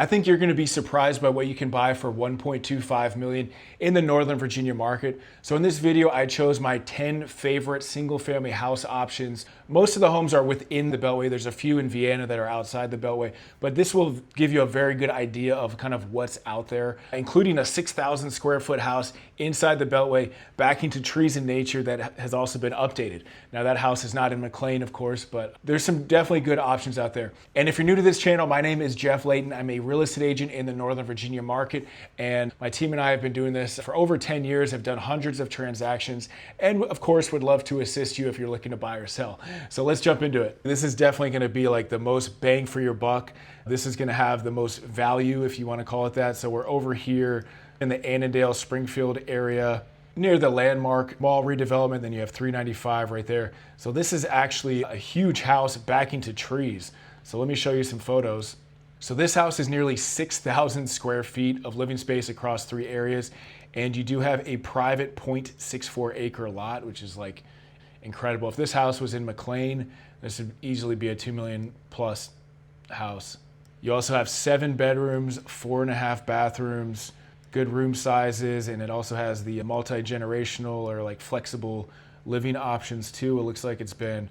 I think you're going to be surprised by what you can buy for $1.25 million in the Northern Virginia market. So in this video, I chose my 10 favorite single family house options. Most of the homes are within the Beltway. There's a few in Vienna that are outside the Beltway, but this will give you a very good idea of kind of what's out there, including a 6,000 square foot house inside the Beltway, backing to trees and nature that has also been updated. Now that house is not in McLean, of course, but there's some definitely good options out there. And if you're new to this channel, my name is Jeff Layton. I'm a real estate agent in the Northern Virginia market, and my team and I have been doing this for over 10 years, have done hundreds of transactions, and of course would love to assist you if you're looking to buy or sell. So let's jump into it. This is definitely going to be like the most bang for your buck. This is going to have the most value, if you want to call it that. So we're over here in the Annandale, Springfield area, near the Landmark Mall redevelopment. Then you have 395 right there. So this is actually a huge house backing to trees. So let me show you some photos. So this house is nearly 6,000 square feet of living space across 3 areas. And you do have a private 0.64 acre lot, which is like incredible. If this house was in McLean, this would easily be a $2 million plus house. You also have 7 bedrooms, 4.5 bathrooms, good room sizes, and it also has the multi-generational or like flexible living options too. It looks like it's been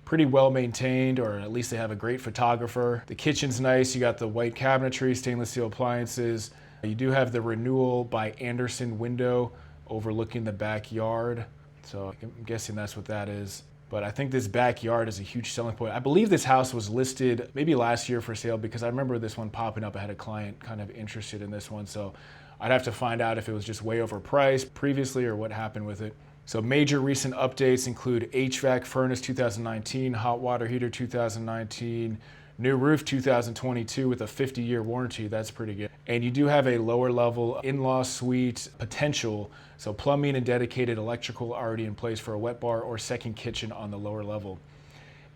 pretty well maintained, or at least they have a great photographer. The kitchen's nice. You got the white cabinetry, stainless steel appliances. You do have the Renewal by Anderson window overlooking the backyard. So I'm guessing that's what that is. But I think this backyard is a huge selling point. I believe this house was listed maybe last year for sale, because I remember this one popping up. I had a client kind of interested in this one. So I'd have to find out if it was just way overpriced previously or what happened with it. So major recent updates include HVAC furnace 2019, hot water heater 2019, new roof 2022 with a 50-year warranty. That's pretty good. And you do have a lower level in-law suite potential. So plumbing and dedicated electrical already in place for a wet bar or second kitchen on the lower level.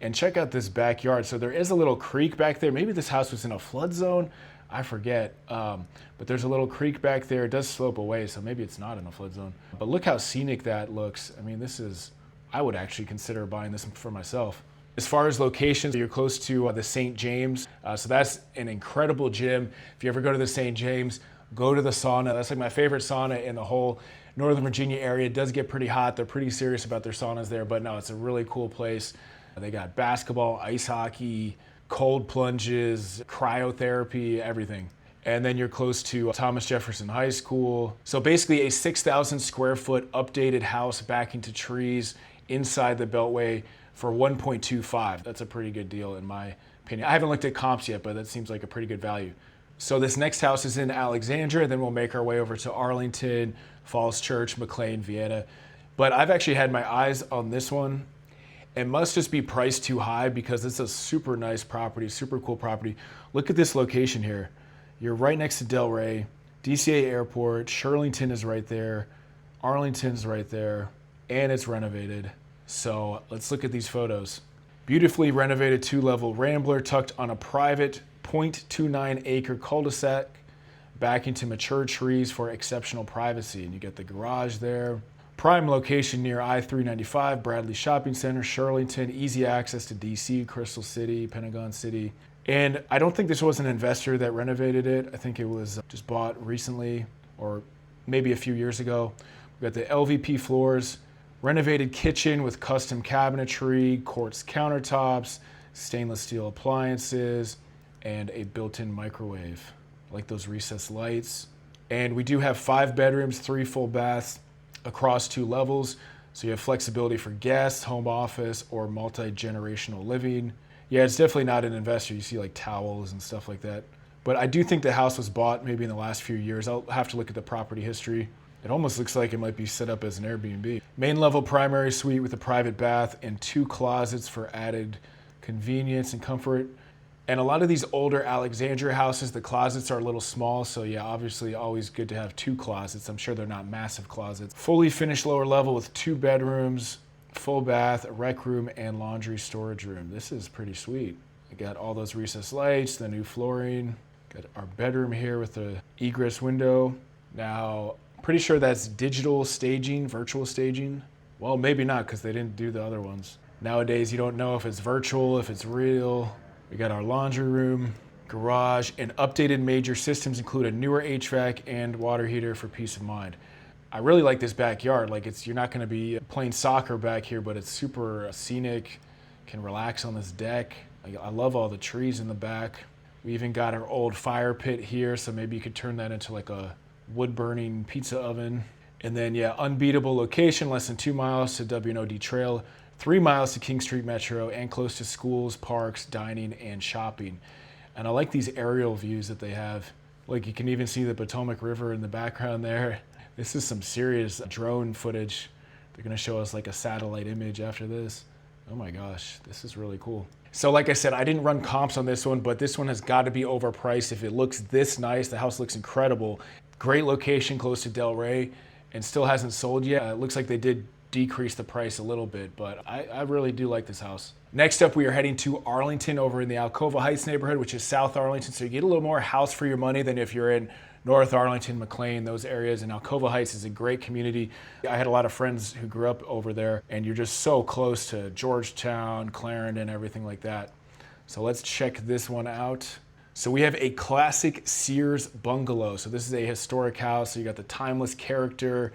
And check out this backyard. So there is a little creek back there. Maybe this house was in a flood zone. I forget, but there's a little creek back there. It does slope away, so maybe it's not in a flood zone. But look how scenic that looks. I mean, I would actually consider buying this for myself. As far as locations, you're close to the St. James. So that's an incredible gym. If you ever go to the St. James, go to the sauna. That's like my favorite sauna in the whole Northern Virginia area. It does get pretty hot. They're pretty serious about their saunas there, but no, it's a really cool place. They got basketball, ice hockey, cold plunges, cryotherapy, everything. And then you're close to Thomas Jefferson High School. So basically a 6,000 square foot updated house backing to trees inside the Beltway for 1.25. That's a pretty good deal in my opinion. I haven't looked at comps yet, but that seems like a pretty good value. So this next house is in Alexandria, then we'll make our way over to Arlington, Falls Church, McLean, Vienna. But I've actually had my eyes on this one. It must just be priced too high because it's a super nice property, super cool property. Look at this location here. You're right next to Del Ray, DCA Airport, Shirlington is right there, Arlington's right there, and it's renovated. So let's look at these photos. Beautifully renovated 2-level Rambler tucked on a private 0.29 acre cul-de-sac back into mature trees for exceptional privacy. And you get the garage there. Prime location near I-395, Bradley Shopping Center, Shirlington, easy access to DC, Crystal City, Pentagon City. And I don't think this was an investor that renovated it. I think it was just bought recently or maybe a few years ago. We've got the LVP floors, renovated kitchen with custom cabinetry, quartz countertops, stainless steel appliances, and a built-in microwave. I like those recessed lights. And we do have 5 bedrooms, 3 full baths, across 2 levels. So you have flexibility for guests, home office, or multi-generational living. Yeah, it's definitely not an investor. You see like towels and stuff like that. But I do think the house was bought maybe in the last few years. I'll have to look at the property history. It almost looks like it might be set up as an Airbnb. Main level primary suite with a private bath and 2 closets for added convenience and comfort. And a lot of these older Alexandria houses, the closets are a little small. So yeah, obviously always good to have 2 closets. I'm sure they're not massive closets. Fully finished lower level with 2 bedrooms, full bath, a rec room, and laundry storage room. This is pretty sweet. We got all those recessed lights, the new flooring. Got our bedroom here with the egress window. Now, pretty sure that's digital staging, virtual staging. Well, maybe not because they didn't do the other ones. Nowadays, you don't know if it's virtual, if it's real. We got our laundry room. garage, and updated major systems include a newer HVAC and water heater for peace of mind. I really like this backyard. Like, you're not going to be playing soccer back here, but it's super scenic. Can relax on this deck. I love all the trees in the back. We even got our old fire pit here, so maybe you could turn that into like a wood burning pizza oven. And then, yeah, unbeatable location, less than 2 miles to W&OD Trail, 3 miles to King Street Metro, and close to schools, parks, dining, and shopping. And I like these aerial views that they have. Like, you can even see the Potomac River in the background there. This is some serious drone footage. They're gonna show us like a satellite image after this. Oh my gosh, this is really cool. So like I said, I didn't run comps on this one, but this one has got to be overpriced. If it looks this nice, the house looks incredible. Great location close to Del Ray, and still hasn't sold yet. It looks like they did decrease the price a little bit, but I really do like this house. Next up, we are heading to Arlington over in the Alcova Heights neighborhood, which is South Arlington. So you get a little more house for your money than if you're in North Arlington, McLean, those areas. And Alcova Heights is a great community. I had a lot of friends who grew up over there, and you're just so close to Georgetown, Clarendon, everything like that. So let's check this one out. So we have a classic Sears bungalow. So this is a historic house. So you got the timeless character,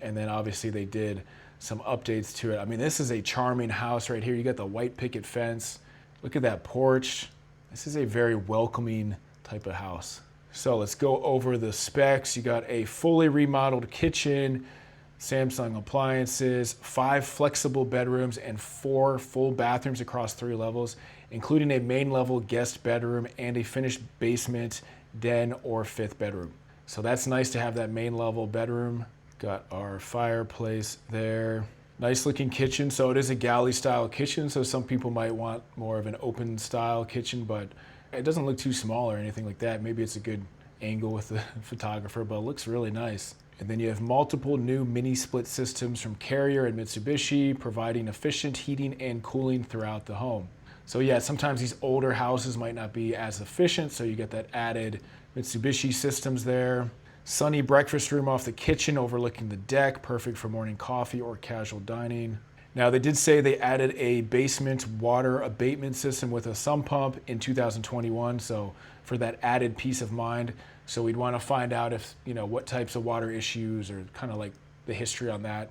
and then obviously they did some updates to it. I mean, this is a charming house right here. You got the white picket fence. Look at that porch. This is a very welcoming type of house. So let's go over the specs. You got a fully remodeled kitchen, Samsung appliances, 5 flexible bedrooms, and 4 full bathrooms across 3 levels, including a main level guest bedroom and a finished basement, den, or 5th bedroom. So that's nice to have that main level bedroom. Got our fireplace there. Nice looking kitchen. So it is a galley style kitchen. So some people might want more of an open style kitchen, but it doesn't look too small or anything like that. Maybe it's a good angle with the photographer, but it looks really nice. And then you have multiple new mini split systems from Carrier and Mitsubishi, providing efficient heating and cooling throughout the home. So yeah, sometimes these older houses might not be as efficient. So you get that added Mitsubishi systems there. Sunny breakfast room off the kitchen overlooking the deck, perfect for morning coffee or casual dining. Now they did say they added a basement water abatement system with a sump pump in 2021, so for that added peace of mind. So we'd want to find out if, what types of water issues or kind of like the history on that.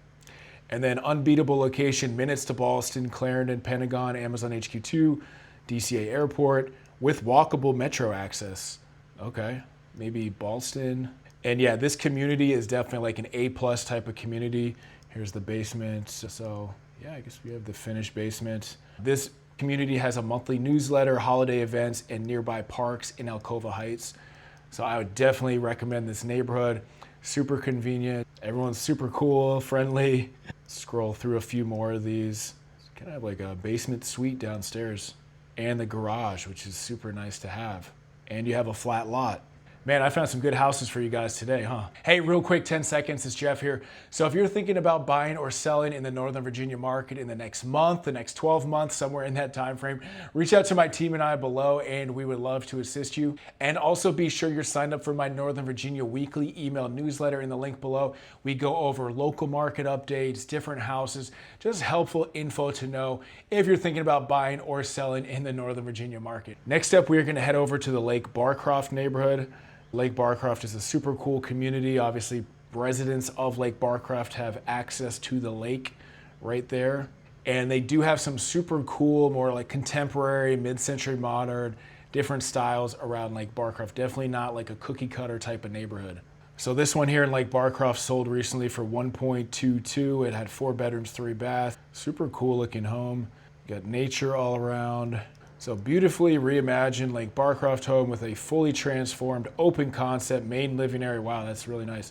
And then unbeatable location, minutes to Ballston, Clarendon, Pentagon, Amazon HQ2, DCA Airport with walkable metro access. Okay, maybe Ballston. And yeah, this community is definitely like an A+ type of community. Here's the basement. So yeah, I guess we have the finished basement. This community has a monthly newsletter, holiday events, and nearby parks in Alcova Heights. So I would definitely recommend this neighborhood. Super convenient. Everyone's super cool, friendly. Scroll through a few more of these. It's kind of like a basement suite downstairs. And the garage, which is super nice to have. And you have a flat lot. Man, I found some good houses for you guys today, huh? Hey, real quick, 10 seconds, it's Jeff here. So if you're thinking about buying or selling in the Northern Virginia market in the next month, the next 12 months, somewhere in that time frame, reach out to my team and I below, and we would love to assist you. And also be sure you're signed up for my Northern Virginia weekly email newsletter in the link below. We go over local market updates, different houses, just helpful info to know if you're thinking about buying or selling in the Northern Virginia market. Next up, we're gonna head over to the Lake Barcroft neighborhood. Lake Barcroft is a super cool community. Obviously, residents of Lake Barcroft have access to the lake right there. And they do have some super cool, more like contemporary, mid-century modern, different styles around Lake Barcroft. Definitely not like a cookie cutter type of neighborhood. So this one here in Lake Barcroft sold recently for $1.22. It had 4 bedrooms, 3 baths. Super cool looking home. Got nature all around. So beautifully reimagined Lake Barcroft home with a fully transformed open concept main living area. Wow, that's really nice.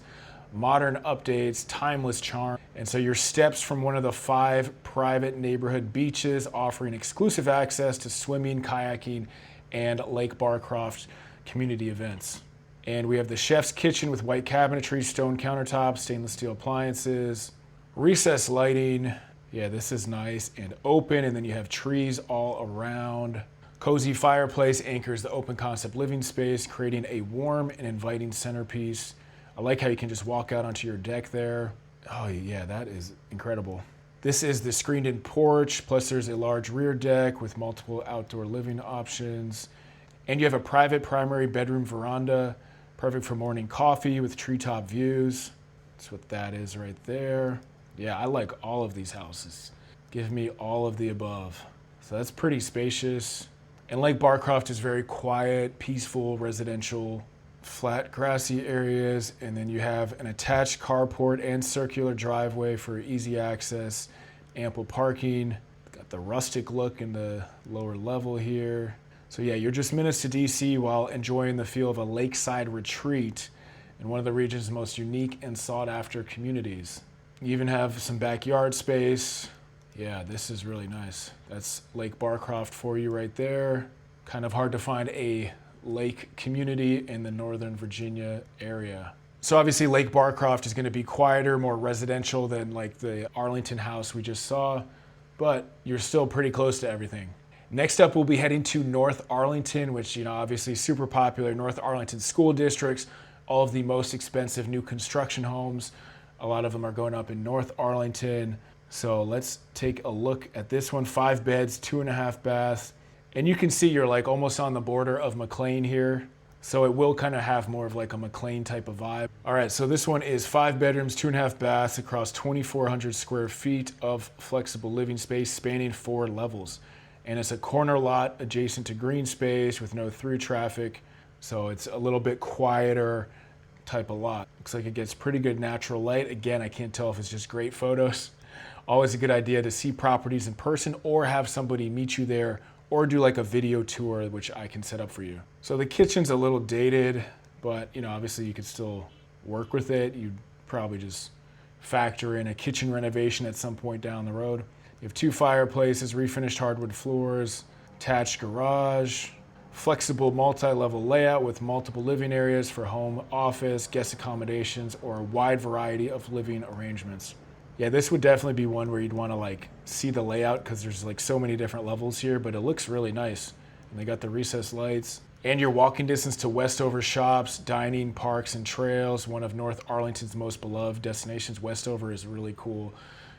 Modern updates, timeless charm. And so your steps from one of the 5 private neighborhood beaches offering exclusive access to swimming, kayaking, and Lake Barcroft community events. And we have the chef's kitchen with white cabinetry, stone countertops, stainless steel appliances, recessed lighting. Yeah, this is nice and open, and then you have trees all around. Cozy fireplace anchors the open concept living space, creating a warm and inviting centerpiece. I like how you can just walk out onto your deck there. Oh yeah, that is incredible. This is the screened-in porch, plus there's a large rear deck with multiple outdoor living options. And you have a private primary bedroom veranda, perfect for morning coffee with treetop views. That's what that is right there. Yeah, I like all of these houses. Give me all of the above. So that's pretty spacious. And Lake Barcroft is very quiet, peaceful, residential, flat, grassy areas. And then you have an attached carport and circular driveway for easy access, ample parking. Got the rustic look in the lower level here. So yeah, you're just minutes to DC while enjoying the feel of a lakeside retreat in one of the region's most unique and sought after communities. You even have some backyard space. Yeah, this is really nice. That's Lake Barcroft for you right there. Kind of hard to find a lake community in the Northern Virginia area. So obviously Lake Barcroft is going to be quieter, more residential than like the Arlington house we just saw, but you're still pretty close to everything. Next up, we'll be heading to North Arlington, which, obviously super popular. North Arlington school districts, all of the most expensive new construction homes. A lot of them are going up in North Arlington. So let's take a look at this one. 5 beds, 2.5 baths. And you can see you're like almost on the border of McLean here. So it will kind of have more of like a McLean type of vibe. All right, so this one is 5 bedrooms, 2.5 baths across 2,400 square feet of flexible living space spanning 4 levels. And it's a corner lot adjacent to green space with no through traffic. So it's a little bit quieter type of lot. Looks like it gets pretty good natural light. Again, I can't tell if it's just great photos. Always a good idea to see properties in person or have somebody meet you there or do like a video tour, which I can set up for you. So the kitchen's a little dated, but obviously you could still work with it. You'd probably just factor in a kitchen renovation at some point down the road. You have 2 fireplaces, refinished hardwood floors, attached garage, flexible multi-level layout with multiple living areas for home, office, guest accommodations, or a wide variety of living arrangements. Yeah, this would definitely be one where you'd want to like see the layout because there's like so many different levels here, but it looks really nice. And they got the recessed lights. And your walking distance to Westover shops, dining, parks, and trails, one of North Arlington's most beloved destinations. Westover is really cool.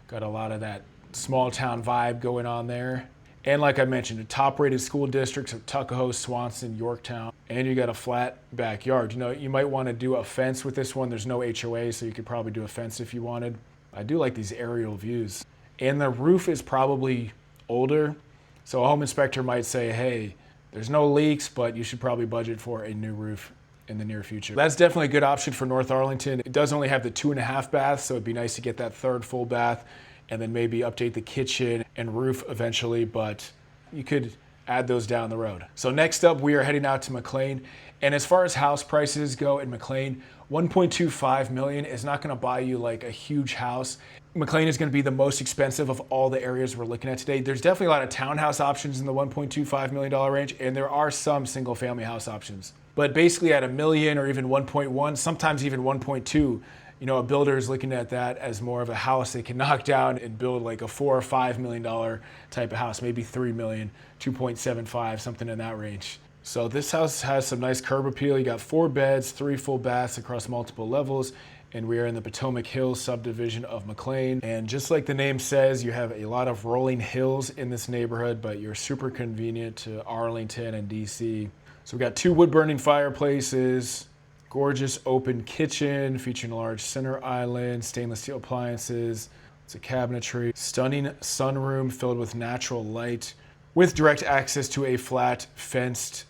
Got a lot of that small town vibe going on there. And like I mentioned, the top rated school districts of Tuckahoe, Swanson, Yorktown, and you got a flat backyard. You might want to do a fence with this one. There's no HOA, so you could probably do a fence if you wanted. I do like these aerial views. And the roof is probably older, so a home inspector might say, hey, there's no leaks, but you should probably budget for a new roof in the near future. That's definitely a good option for North Arlington. It does only have the 2.5 baths, so it'd be nice to get that 3rd full bath and then maybe update the kitchen and roof eventually, but you could add those down the road. So next up, we are heading out to McLean. And as far as house prices go in McLean, $1.25 million is not gonna buy you like a huge house. McLean is gonna be the most expensive of all the areas we're looking at today. There's definitely a lot of townhouse options in the $1.25 million range, and there are some single family house options. But basically at $1 million or even 1.1, sometimes even 1.2, a builder is looking at that as more of a house they can knock down and build like a $4 or $5 million type of house, maybe $3 million, 2.75, something in that range. So this house has some nice curb appeal. You got 4 beds, 3 full baths across multiple levels, and we are in the Potomac Hills subdivision of McLean. And just like the name says, you have a lot of rolling hills in this neighborhood, but you're super convenient to Arlington and DC. So we got 2 wood-burning fireplaces, gorgeous open kitchen featuring a large center island, stainless steel appliances. It's a cabinetry, stunning sunroom filled with natural light with direct access to a flat fenced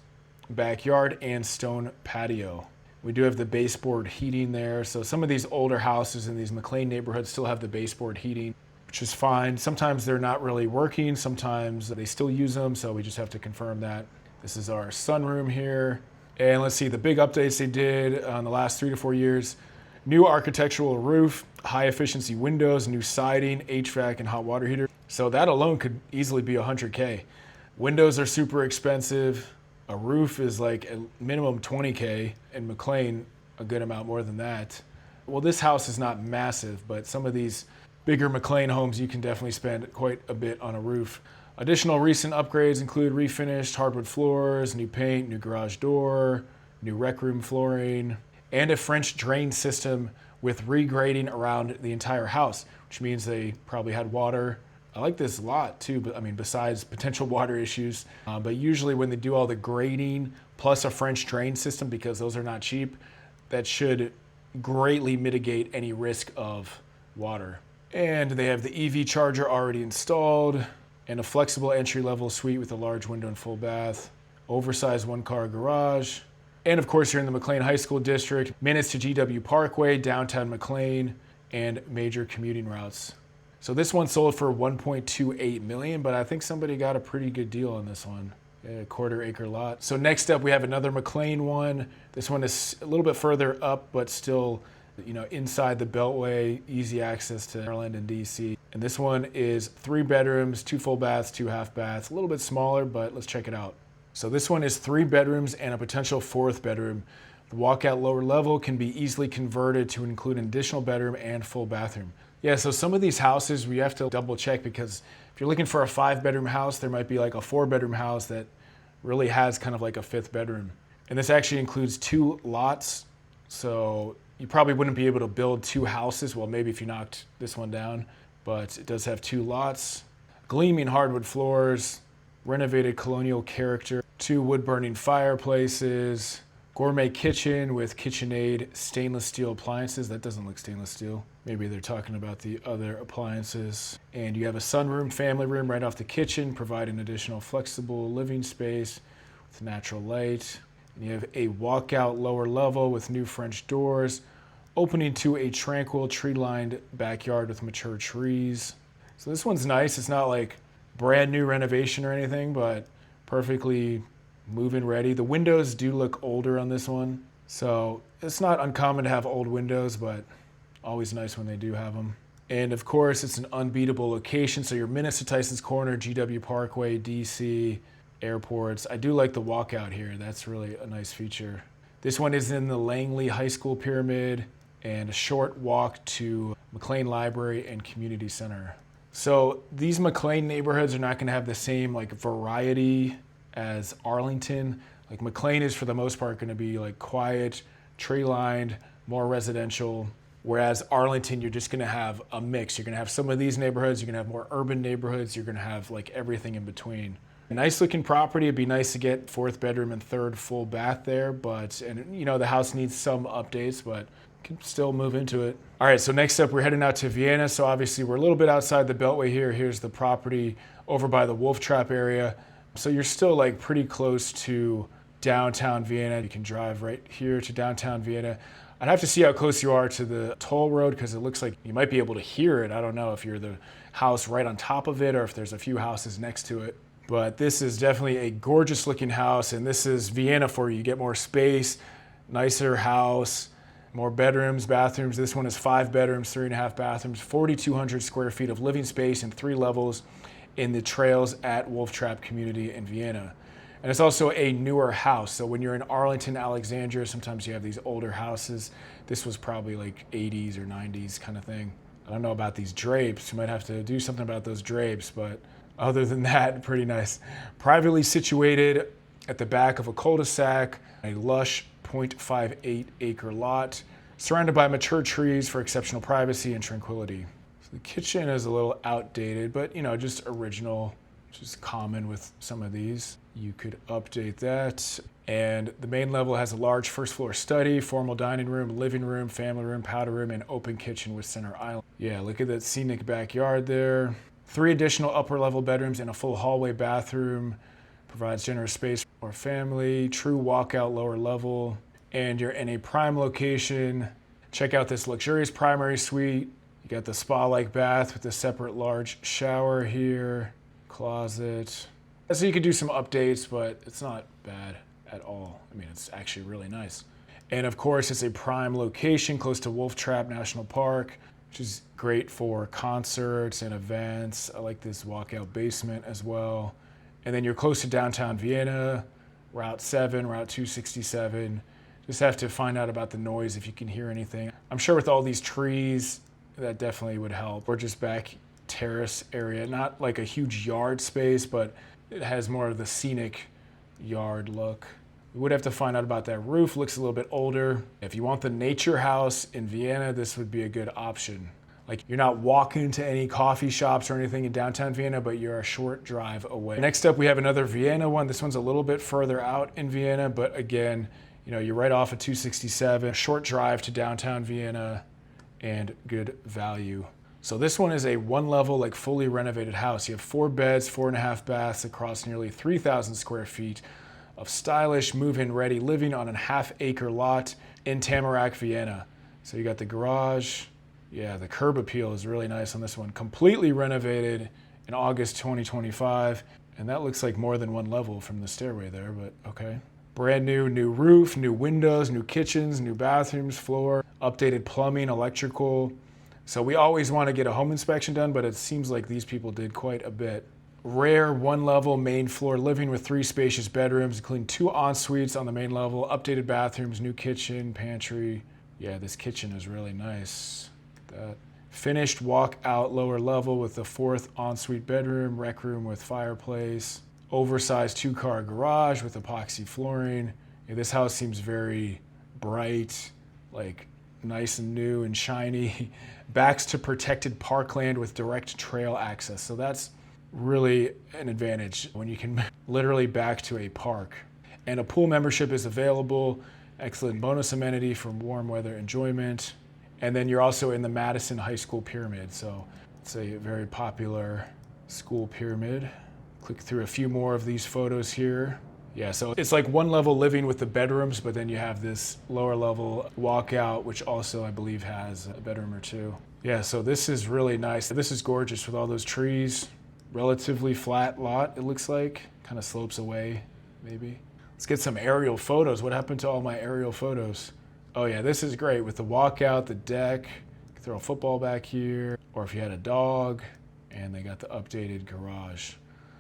backyard and stone patio. We do have the baseboard heating there. So some of these older houses in these McLean neighborhoods still have the baseboard heating, which is fine. Sometimes they're not really working. Sometimes they still use them. So we just have to confirm that. This is our sunroom here. And let's see the big updates they did on the last 3 to 4 years. New architectural roof, high efficiency windows, new siding, HVAC, and hot water heater. So that alone could easily be $100K. Windows are super expensive. A roof is like a minimum $20K. In McLean, a good amount more than that. Well, this house is not massive, but some of these bigger McLean homes, you can definitely spend quite a bit on a roof. Additional recent upgrades include refinished hardwood floors, new paint, new garage door, new rec room flooring, and a French drain system with regrading around the entire house, which means they probably had water. I like this a lot too, but besides potential water issues, but usually when they do all the grading plus a French drain system, because those are not cheap. That should greatly mitigate any risk of water. And they have the EV charger already installed, and a flexible entry-level suite with a large window and full bath, oversized one-car garage. And of course, you're in the McLean High School District, minutes to GW Parkway, downtown McLean, and major commuting routes. So this one sold for $1.28 million, but I think somebody got a pretty good deal on this one. A quarter-acre lot. So next up, we have another McLean one. This one is a little bit further up, but still, inside the Beltway, easy access to Maryland and DC. And this one is 3 bedrooms, 2 full baths, 2 half baths. A little bit smaller, but let's check it out. So this one is 3 bedrooms and a potential 4th bedroom. The walkout lower level can be easily converted to include an additional bedroom and full bathroom. Yeah, so some of these houses we have to double check, because if you're looking for a 5-bedroom house, there might be like a 4-bedroom house that really has kind of like a 5th bedroom. And this actually includes 2 lots. So you probably wouldn't be able to build 2 houses. Well, maybe if you knocked this one down, but it does have 2 lots. Gleaming hardwood floors, renovated colonial character, 2 wood-burning fireplaces, gourmet kitchen with KitchenAid stainless steel appliances. That doesn't look stainless steel. Maybe they're talking about the other appliances. And you have a sunroom, family room right off the kitchen, providing additional flexible living space with natural light. And you have a walkout lower level with new French doors, opening to a tranquil tree-lined backyard with mature trees. So this one's nice. It's not like brand new renovation or anything, but perfectly move-in ready. The windows do look older on this one, so it's not uncommon to have old windows, but always nice when they do have them. And of course, it's an unbeatable location. So you're minutes to Tyson's Corner, GW Parkway, DC, airports. I do like the walkout here. That's really a nice feature. This one is in the Langley High School pyramid, and a short walk to McLean Library and Community Center. So these McLean neighborhoods are not going to have the same like variety as Arlington. Like McLean is for the most part going to be like quiet, tree-lined, more residential. Whereas Arlington, you're just going to have a mix. You're going to have some of these neighborhoods. You're going to have more urban neighborhoods. You're going to have like everything in between. A nice looking property. It'd be nice to get 4th bedroom and 3rd full bath there, and the house needs some updates, but can still move into it. All right, so next up, we're heading out to Vienna. So obviously we're a little bit outside the Beltway here. Here's the property over by the Wolf Trap area. So you're still like pretty close to downtown Vienna. You can drive right here to downtown Vienna. I'd have to see how close you are to the toll road, because it looks like you might be able to hear it. I don't know if you're the house right on top of it or if there's a few houses next to it. But this is definitely a gorgeous looking house, and this is Vienna for you. You get more space, nicer house, more bedrooms, bathrooms. This one is 5 bedrooms, 3.5 bathrooms, 4,200 square feet of living space and 3 levels in the Trails at Wolf Trap community in Vienna. And it's also a newer house. So when you're in Arlington, Alexandria, sometimes you have these older houses. This was probably like 80s or 90s kind of thing. I don't know about these drapes. You might have to do something about those drapes, but other than that, pretty nice. Privately situated at the back of a cul-de-sac, a lush 0.58 acre lot, surrounded by mature trees for exceptional privacy and tranquility. So the kitchen is a little outdated, but just original, which is common with some of these. You could update that. And the main level has a large first floor study, formal dining room, living room, family room, powder room, and open kitchen with center island. Yeah, look at that scenic backyard there. 3 additional upper level bedrooms and a full hallway bathroom. Provides generous space for family, true walkout lower level. And you're in a prime location. Check out this luxurious primary suite. You got the spa-like bath with a separate large shower here, closet. So you could do some updates, but it's not bad at all. I mean, it's actually really nice. And of course, it's a prime location close to Wolf Trap National Park, which is great for concerts and events. I like this walkout basement as well. And then you're close to downtown Vienna, Route 7, Route 267. Just have to find out about the noise if you can hear anything. I'm sure with all these trees, that definitely would help. Or just back terrace area, not like a huge yard space, but it has more of the scenic yard look. We would have to find out about that roof. Looks a little bit older. If you want the nature house in Vienna, this would be a good option. Like you're not walking to any coffee shops or anything in downtown Vienna, but you're a short drive away. Next up, we have another Vienna one. This one's a little bit further out in Vienna, but again, you're right off of 267, short drive to downtown Vienna and good value. So this one is a one level, like fully renovated house. You have 4 beds, 4.5 baths across nearly 3,000 square feet of stylish move-in ready living on a half-acre lot in Tamarack, Vienna. So you got the garage. Yeah, the curb appeal is really nice on this one. Completely renovated in August 2025. And that looks like more than one level from the stairway there, but okay. Brand new roof, new windows, new kitchens, new bathrooms, floor, updated plumbing, electrical. So we always want to get a home inspection done, but it seems like these people did quite a bit. Rare one level main floor living with 3 spacious bedrooms, including 2 en-suites on the main level, updated bathrooms, new kitchen, pantry. Yeah, this kitchen is really nice. That finished walk-out lower level with the 4th ensuite bedroom, rec room with fireplace, oversized 2-car garage with epoxy flooring. Yeah, this house seems very bright, like nice and new and shiny. Backs to protected parkland with direct trail access. So that's really an advantage when you can literally back to a park. And a pool membership is available. Excellent bonus amenity for warm weather enjoyment. And then you're also in the Madison High School Pyramid. So it's a very popular school pyramid. Click through a few more of these photos here. Yeah, so it's like one level living with the bedrooms, but then you have this lower level walkout, which also I believe has a bedroom or 2. Yeah, so this is really nice. This is gorgeous with all those trees. Relatively flat lot, it looks like. Kind of slopes away, maybe. Let's get some aerial photos. What happened to all my aerial photos? Oh yeah, this is great with the walkout, the deck. You can throw a football back here, or if you had a dog, and they got the updated garage.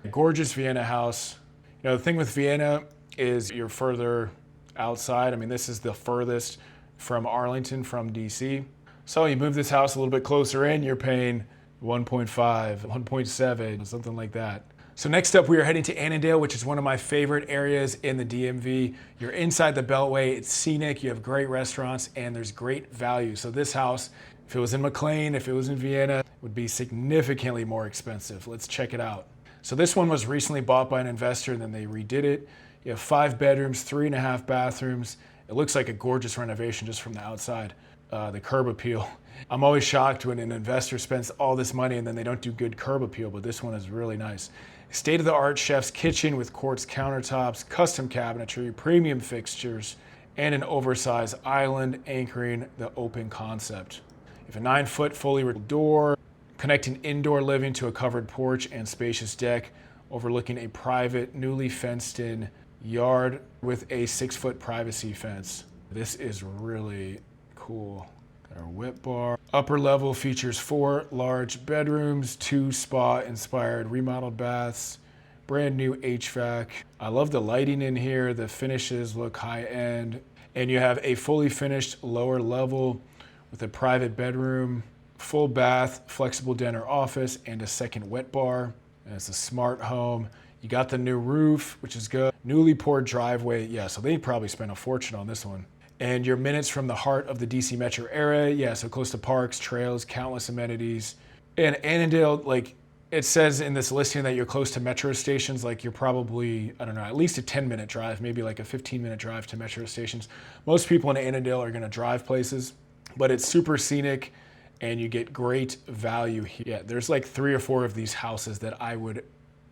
A gorgeous Vienna house. The thing with Vienna is you're further outside. I mean, this is the furthest from Arlington, from DC. So you move this house a little bit closer in, you're paying 1.5, 1.7, something like that. So next up, we are heading to Annandale, which is one of my favorite areas in the DMV. You're inside the Beltway, it's scenic, you have great restaurants, and there's great value. So this house, if it was in McLean, if it was in Vienna, would be significantly more expensive. Let's check it out. So this one was recently bought by an investor, and then they redid it. You have 5 bedrooms, 3.5 bathrooms. It looks like a gorgeous renovation just from the outside. The curb appeal. I'm always shocked when an investor spends all this money and then they don't do good curb appeal, but this one is really nice. State-of-the-art chef's kitchen with quartz countertops, custom cabinetry, premium fixtures, and an oversized island anchoring the open concept. You have a 9-foot fully removable door, connecting indoor living to a covered porch and spacious deck, overlooking a private, newly fenced-in yard with a 6-foot privacy fence. This is really cool. Got our whip bar. Upper level features 4 large bedrooms, 2 spa-inspired remodeled baths, brand new HVAC. I love the lighting in here. The finishes look high-end. And you have a fully finished lower level with a private bedroom, full bath, flexible den or office, and a second wet bar. And it's a smart home. You got the new roof, which is good. Newly poured driveway. Yeah, so they probably spent a fortune on this one. And you're minutes from the heart of the DC metro area. Yeah, so close to parks, trails, countless amenities. And Annandale, like it says in this listing that you're close to metro stations, like you're probably, I don't know, at least a 10-minute drive, maybe like a 15-minute drive to metro stations. Most people in Annandale are gonna drive places, but it's super scenic and you get great value here. Yeah, there's like 3 or 4 of these houses that I would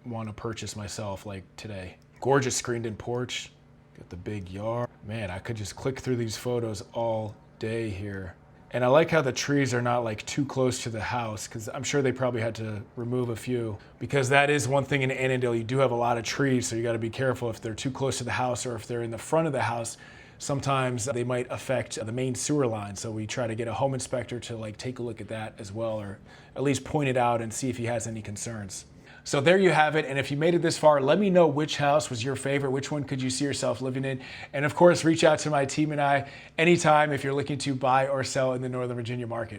want to purchase myself like today. Gorgeous screened-in porch, got the big yard. Man, I could just click through these photos all day here. And I like how the trees are not like too close to the house, because I'm sure they probably had to remove a few, because that is one thing in Annandale, you do have a lot of trees, so you got to be careful if they're too close to the house or if they're in the front of the house. Sometimes they might affect the main sewer line, so we try to get a home inspector to like take a look at that as well, or at least point it out and see if he has any concerns. So there you have it, and if you made it this far, let me know which house was your favorite, which one could you see yourself living in, and of course reach out to my team and I anytime if you're looking to buy or sell in the Northern Virginia market.